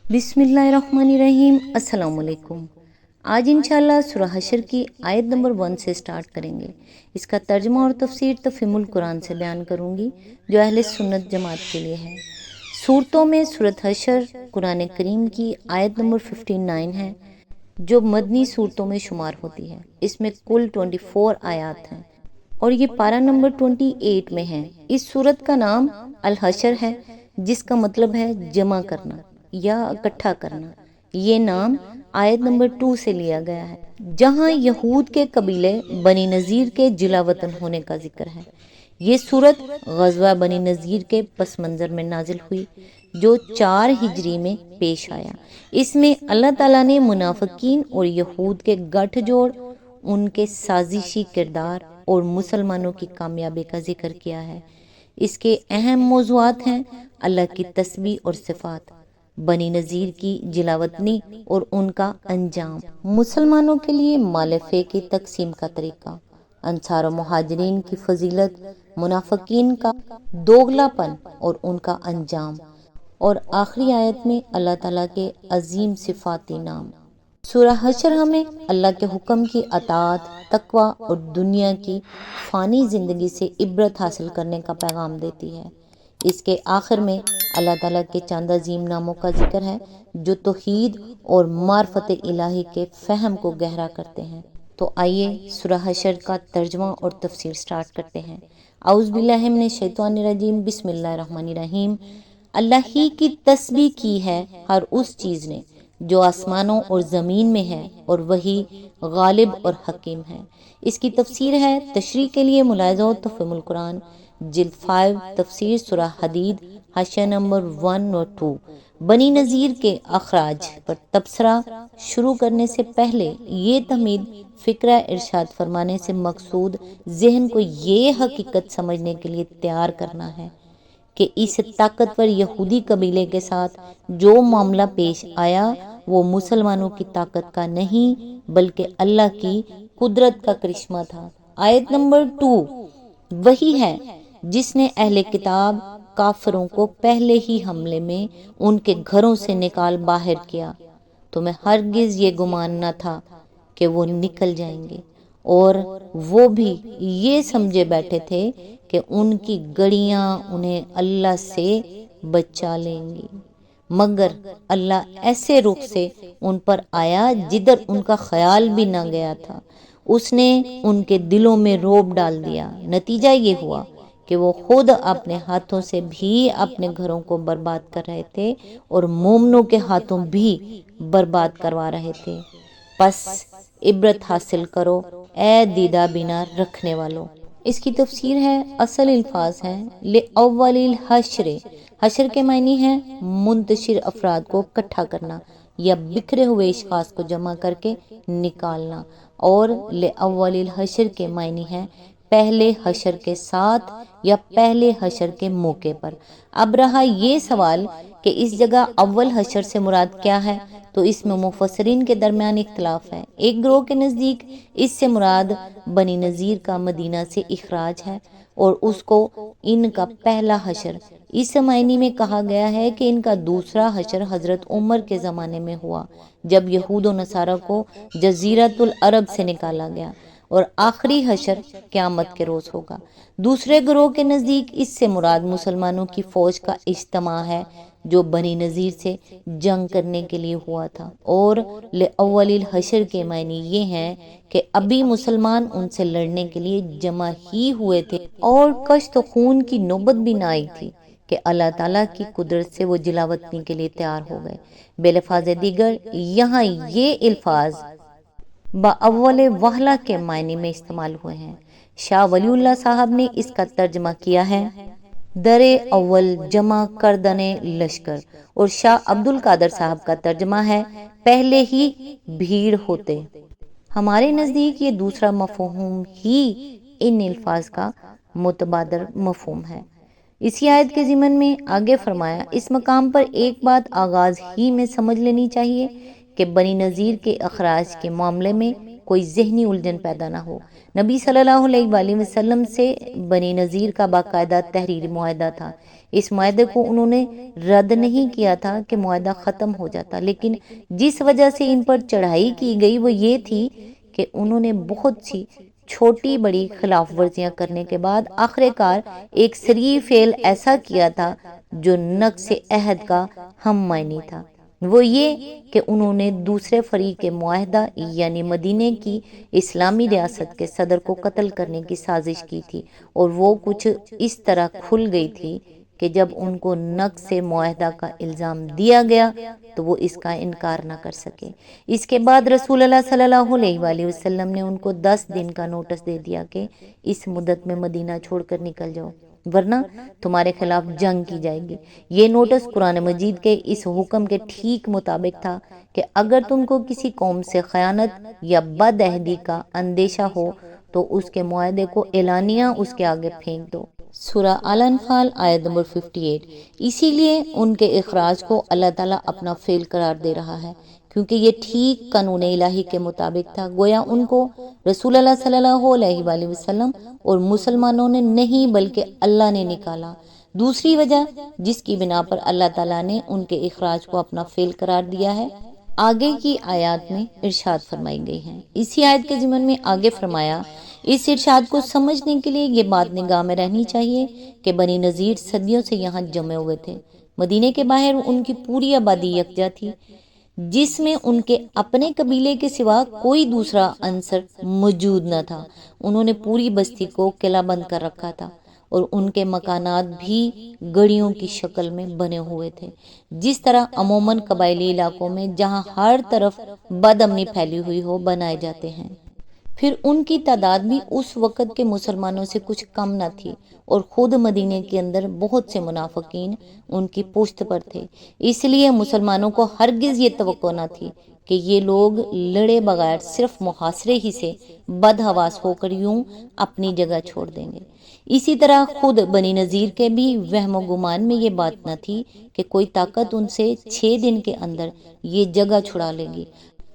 بسم اللہ الرحمن الرحیم۔ السلام علیکم۔ آج انشاءاللہ سورہ حشر کی آیت نمبر 1 سے سٹارٹ کریں گے۔ اس کا ترجمہ اور تفسیر تفہیم القرآن سے بیان کروں گی جو اہل سنت جماعت کے لیے ہے۔ صورتوں میں سورۃ حشر قرآن کریم کی آیت نمبر 59 ہے جو مدنی صورتوں میں شمار ہوتی ہے۔ اس میں کل 24 آیات ہیں اور یہ پارہ نمبر 28 میں ہے۔ اس صورت کا نام الحشر ہے جس کا مطلب ہے جمع کرنا یا اکٹھا کرنا۔ یہ نام آیت نمبر 2 سے لیا گیا ہے جہاں یہود کے قبیلے بنی نذیر کے جلا وطن ہونے کا ذکر ہے۔ یہ صورت غزوہ بنی نذیر کے پس منظر میں نازل ہوئی جو 4 ہجری میں پیش آیا۔ اس میں اللہ تعالیٰ نے منافقین اور یہود کے گٹھ جوڑ، ان کے سازشی کردار اور مسلمانوں کی کامیابی کا ذکر کیا ہے۔ اس کے اہم موضوعات ہیں اللہ کی تسبیح اور صفات، بنی نذیر کی جلاوطنی اور ان کا انجام، مسلمانوں کے لیے مال فے کی تقسیم کا طریقہ، انصار و مہاجرین کی فضیلت، منافقین کا دوغلا پن اور ان کا انجام، اور آخری آیت میں اللہ تعالیٰ کے عظیم صفاتی نام۔ سورہ حشر ہمیں اللہ کے حکم کی اطاعت، تقوی اور دنیا کی فانی زندگی سے عبرت حاصل کرنے کا پیغام دیتی ہے۔ اس کے آخر میں اللہ تعالیٰ کے چند عظیم ناموں کا ذکر ہے جو توحید اور معرفت الہی کے فہم کو گہرا کرتے ہیں۔ تو آئیے سورہ حشر کا ترجمہ اور تفسیر سٹارٹ کرتے ہیں۔ اعوذ باللہ من الشیطان الرجیم، بسم اللہ الرحمن الرحیم۔ اللہ ہی کی تسبیح کی ہے ہر اس چیز نے جو آسمانوں اور زمین میں ہے، اور وہی غالب اور حکیم ہے۔ اس کی تفسیر ہے، تشریح کے لیے ملاحظہ و تفہیم القرآن، جلد 5، تفسیر سورہ حدید، حاشیہ نمبر 1 اور 2۔ بنی نذیر کے اخراج پر تبصرہ شروع کرنے سے پہلے یہ تمہید فکرہ ارشاد فرمانے سے مقصود ذہن کو یہ حقیقت سمجھنے کے لیے تیار کرنا ہے کہ اس طاقتور یہودی قبیلے کے ساتھ جو معاملہ پیش آیا وہ مسلمانوں کی طاقت کا نہیں بلکہ اللہ کی قدرت کا کرشمہ تھا۔ آیت نمبر 2، وہی ہے جس نے اہل کتاب کافروں کو پہلے ہی حملے میں ان کے گھروں سے نکال باہر کیا، تمہیں ہرگز یہ گمان نہ تھا کہ وہ نکل جائیں گے، اور وہ بھی یہ سمجھے بیٹھے تھے کہ ان کی گڑیاں انہیں اللہ سے بچا لیں گی، مگر اللہ ایسے رخ سے ان پر آیا جدھر ان کا خیال بھی نہ گیا تھا۔ اس نے ان کے دلوں میں رعب ڈال دیا۔ نتیجہ یہ ہوا کہ وہ خود اپنے ہاتھوں سے بھی اپنے گھروں کو برباد کر رہے تھے اور مومنوں کے ہاتھوں بھی برباد کروا رہے تھے۔ پس عبرت حاصل کرو اے دیدہ بینا رکھنے والوں۔ اس کی تفسیر ہے، اصل الفاظ ہیں لِأَوَّلِ الْحَشْرِ، حشر کے معنی ہیں منتشر افراد کو اکٹھا کرنا یا بکھرے ہوئے اشخاص کو جمع کر کے نکالنا، اور لِأَوَّلِ الْحَشْرِ کے معنی ہیں پہلے حشر کے ساتھ یا پہلے حشر کے موقع پر۔ اب رہا یہ سوال کہ اس جگہ اول حشر سے مراد کیا ہے، تو اس میں مفسرین کے درمیان اختلاف ہے۔ ایک گروہ کے نزدیک اس سے مراد بنی نذیر کا مدینہ سے اخراج ہے اور اس کو ان کا پہلا حشر اس معنی میں کہا گیا ہے کہ ان کا دوسرا حشر حضرت عمر کے زمانے میں ہوا جب یہود و نصارہ کو جزیرۃ العرب سے نکالا گیا، اور آخری حشر قیامت کے روز ہوگا۔ دوسرے گروہ کے نزدیک اس سے مراد مسلمانوں کی فوج کا اجتماع ہے جو بنی نذیر سے جنگ کرنے کے لیے ہوا تھا، اور لِأَوَّلِ الْحَشْرِ کے معنی یہ ہیں کہ ابھی مسلمان ان سے لڑنے کے لیے جمع ہی ہوئے تھے اور کشت و خون کی نوبت بھی نہ آئی تھی کہ اللہ تعالیٰ کی قدرت سے وہ جلاوطنی کے لیے تیار ہو گئے۔ بالفاظ دیگر یہاں یہ الفاظ باول وہلہ کے معنی میں استعمال ہوئے ہیں۔ شاہ ولی اللہ صاحب نے اس کا ترجمہ کیا ہے در اول جمع کردن لشکر، اور شاہ عبد القادر صاحب کا ترجمہ ہے پہلے ہی بھیڑ ہوتے۔ ہمارے نزدیک یہ دوسرا مفہوم ہی ان الفاظ کا متبادر مفہوم ہے۔ اسی آیت کے ضمن میں آگے فرمایا، اس مقام پر ایک بات آغاز ہی میں سمجھ لینی چاہیے کہ بنی نذیر کے اخراج کے معاملے میں کوئی ذہنی الجھن پیدا نہ ہو۔ نبی صلی اللہ علیہ وآلہ وسلم سے بنی نذیر کا باقاعدہ تحریری معاہدہ تھا۔ اس معاہدے کو انہوں نے رد نہیں کیا تھا کہ معاہدہ ختم ہو جاتا، لیکن جس وجہ سے ان پر چڑھائی کی گئی وہ یہ تھی کہ انہوں نے بہت سی چھوٹی بڑی خلاف ورزیاں کرنے کے بعد آخر کار ایک صریح فعل ایسا کیا تھا جو نقض عہد کا ہم معنی تھا۔ وہ یہ کہ انہوں نے دوسرے فریق معاہدہ یعنی مدینے کی اسلامی ریاست کے صدر کو قتل کرنے کی سازش کی تھی، اور وہ کچھ اس طرح کھل گئی تھی کہ جب ان کو نقض معاہدہ کا الزام دیا گیا تو وہ اس کا انکار نہ کر سکے۔ اس کے بعد رسول اللہ صلی اللہ علیہ وآلہ وسلم نے ان کو 10 دن کا نوٹس دے دیا کہ اس مدت میں مدینہ چھوڑ کر نکل جاؤ، ورنہ تمہارے خلاف جنگ کی جائے گی۔ یہ نوٹس قرآن مجید کے اس حکم کے ٹھیک مطابق تھا کہ اگر تم کو کسی قوم سے خیانت یا بد عہدی کا اندیشہ ہو تو اس کے معاہدے کو اعلانیہ اس کے آگے پھینک دو۔ سورہ آل انفال آیت نمبر 58۔ اسی لیے ان کے اخراج کو اللہ تعالیٰ اپنا فعل قرار دے رہا ہے، کیونکہ یہ ٹھیک قانون الہی کے مطابق تھا۔ گویا ان کو رسول اللہ صلی اللہ علیہ وآلہ وسلم اور مسلمانوں نے نہیں بلکہ اللہ نے نکالا۔ دوسری وجہ جس کی بنا پر اللہ تعالیٰ نے ان کے اخراج کو اپنا فعل قرار دیا ہے آگے کی آیات میں ارشاد فرمائی گئی ہیں۔ اسی آیت کے ضمن میں آگے فرمایا، اس ارشاد کو سمجھنے کے لیے یہ بات نگاہ میں رہنی چاہیے کہ بنی نذیر صدیوں سے یہاں جمے ہوئے تھے۔ مدینے کے باہر ان کی پوری آبادی یکجا تھی، جس میں ان کے اپنے قبیلے کے سوا کوئی دوسرا عنصر موجود نہ تھا۔ انہوں نے پوری بستی کو قلعہ بند کر رکھا تھا، اور ان کے مکانات بھی گڑیوں کی شکل میں بنے ہوئے تھے، جس طرح عموماً قبائلی علاقوں میں جہاں ہر طرف بد امنی پھیلی ہوئی ہو بنائے جاتے ہیں۔ پھر ان کی تعداد بھی اس وقت کے مسلمانوں سے کچھ کم نہ تھی، اور خود مدینے کے اندر بہت سے منافقین ان کی پشت پر تھے۔ اس لیے مسلمانوں کو ہرگز یہ توقع نہ تھی کہ یہ لوگ لڑے بغیر صرف محاصرے ہی سے بدحواس ہو کر یوں اپنی جگہ چھوڑ دیں گے۔ اسی طرح خود بنی نذیر کے بھی وہم و گمان میں یہ بات نہ تھی کہ کوئی طاقت ان سے 6 دن کے اندر یہ جگہ چھڑا لے گی۔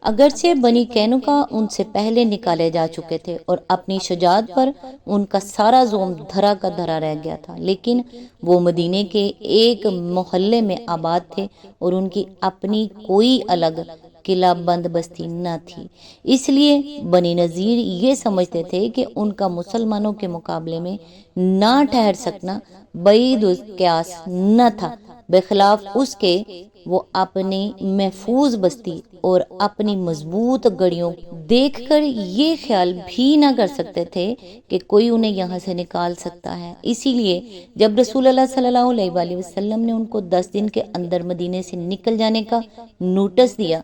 اگرچہ بنی قینقاع ان سے پہلے نکالے جا چکے تھے اور اپنی شجاعت پر ان کا سارا زوم دھرا کا دھرا رہ گیا تھا، لیکن وہ مدینے کے ایک محلے میں آباد تھے اور ان کی اپنی کوئی الگ قلعہ بند بستی نہ تھی۔ اس لیے بنی نذیر یہ سمجھتے تھے کہ ان کا مسلمانوں کے مقابلے میں نہ ٹھہر سکنا بعید القیاس نہ تھا، بخلاف اس کے وہ اپنی محفوظ بستی اور اپنی مضبوط گڑیوں دیکھ کر یہ خیال بھی نہ کر سکتے تھے کہ کوئی انہیں یہاں سے نکال سکتا ہے۔ اسی لیے جب رسول اللہ صلی اللہ علیہ وآلہ وسلم نے ان کو 10 دن کے اندر مدینے سے نکل جانے کا نوٹس دیا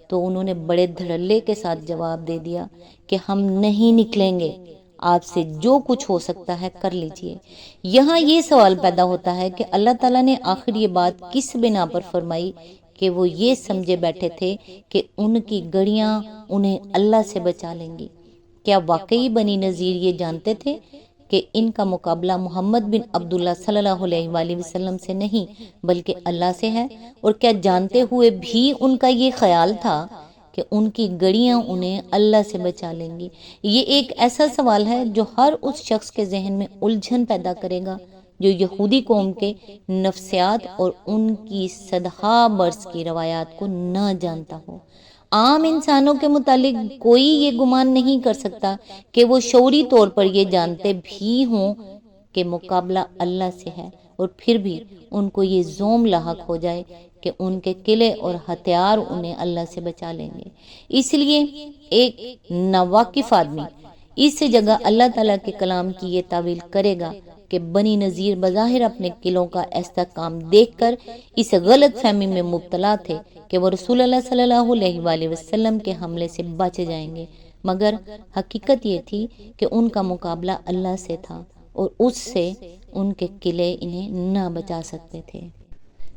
تو انہوں نے بڑے دھڑلے کے ساتھ جواب دے دیا کہ ہم نہیں نکلیں گے، آپ سے جو کچھ ہو سکتا ہے کر لیجئے۔ یہاں یہ سوال پیدا ہوتا ہے کہ اللہ تعالیٰ نے آخر یہ بات کس بنا پر فرمائی کہ وہ یہ سمجھے بیٹھے تھے کہ ان کی گڑیاں انہیں اللہ سے بچا لیں گی؟ کیا واقعی بنی نذیر یہ جانتے تھے کہ ان کا مقابلہ محمد بن عبداللہ صلی اللہ علیہ وآلہ وسلم سے نہیں بلکہ اللہ سے ہے؟ اور کیا جانتے ہوئے بھی ان کا یہ خیال تھا کہ ان کی گڑیاں انہیں اللہ سے بچا لیں گی؟ یہ ایک ایسا سوال ہے جو ہر اس شخص کے ذہن میں الجھن پیدا کرے گا جو یہودی قوم کے نفسیات اور ان کی صدہا برس کی روایات کو نہ جانتا ہو۔ عام انسانوں کے متعلق کوئی یہ گمان نہیں کر سکتا کہ وہ شعوری طور پر یہ جانتے بھی ہوں کہ مقابلہ اللہ سے ہے، اور پھر بھی ان کو یہ زوم لاحق ہو جائے کہ ان کے قلعے اور ہتھیار انہیں اللہ سے بچا لیں گے۔ اس لیے ایک ناواقف آدمی اس جگہ اللہ تعالیٰ کے کلام کی یہ تعویل کرے گا کہ بنی نذیر بظاہر اپنے قلعوں کا استحکام دیکھ کر اس غلط فہمی میں مبتلا تھے کہ وہ رسول اللہ صلی اللہ علیہ وآلہ وسلم کے حملے سے بچ جائیں گے، مگر حقیقت یہ تھی کہ ان کا مقابلہ اللہ سے تھا اور اس سے ان کے قلعے انہیں نہ بچا سکتے تھے۔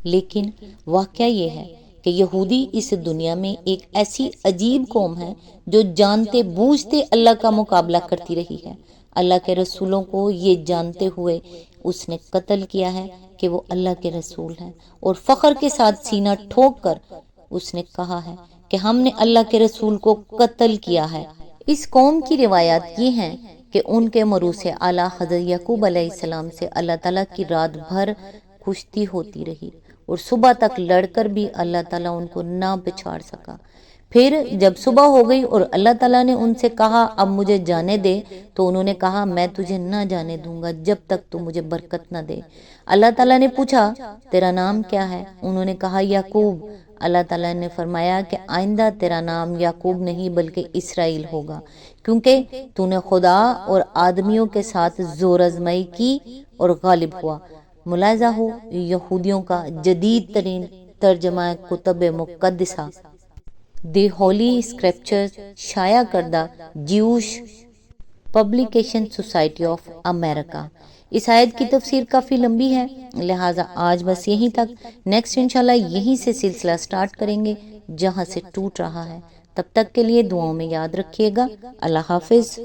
لیکن واقعہ یہ ہے کہ یہودی اس دنیا میں ایک ایسی عجیب قوم ہے جو جانتے بوجھتے اللہ کا مقابلہ کرتی رہی ہے۔ اللہ کے رسولوں کو یہ جانتے ہوئے اس نے قتل کیا ہے کہ وہ اللہ کے رسول ہیں، اور فخر کے ساتھ سینہ ٹھوک کر اس نے کہا ہے کہ ہم نے اللہ کے رسول کو قتل کیا ہے۔ اس قوم کی روایات یہ ہیں کہ ان کے مروث اعلیٰ حضرت یعقوب علیہ السلام سے اللہ تعالیٰ کی رات بھر کشتی ہوتی رہی اور صبح تک لڑ کر بھی اللہ تعالیٰ ان کو نہ پچھاڑ سکا۔ پھر جب صبح ہو گئی اور اللہ تعالیٰ نے ان سے کہا اب مجھے جانے دے، تو انہوں نے کہا میں تجھے نہ جانے دوں گا جب تک تو مجھے برکت نہ دے۔ اللہ تعالیٰ نے پوچھا تیرا نام کیا ہے؟ انہوں نے کہا یعقوب۔ اللہ تعالیٰ نے فرمایا کہ آئندہ تیرا نام یعقوب نہیں بلکہ اسرائیل ہوگا، کیونکہ تو نے خدا اور آدمیوں کے ساتھ زور آزمائی کی اور غالب ہوا۔ ملاحظہ ہو یہودیوں کا جدید ترین ترجمہ کتب مقدسہ دی ہولی اسکرپچر شائع کردہ Jewish publication society of America. اس آیت کی تفسیر کافی لمبی ہے، لہٰذا آج بس یہیں تک۔ نیکسٹ انشاءاللہ یہیں سے سلسلہ سٹارٹ کریں گے جہاں سے ٹوٹ رہا ہے۔ تب تک کے لیے دعاؤں میں یاد رکھیے گا۔ اللہ حافظ۔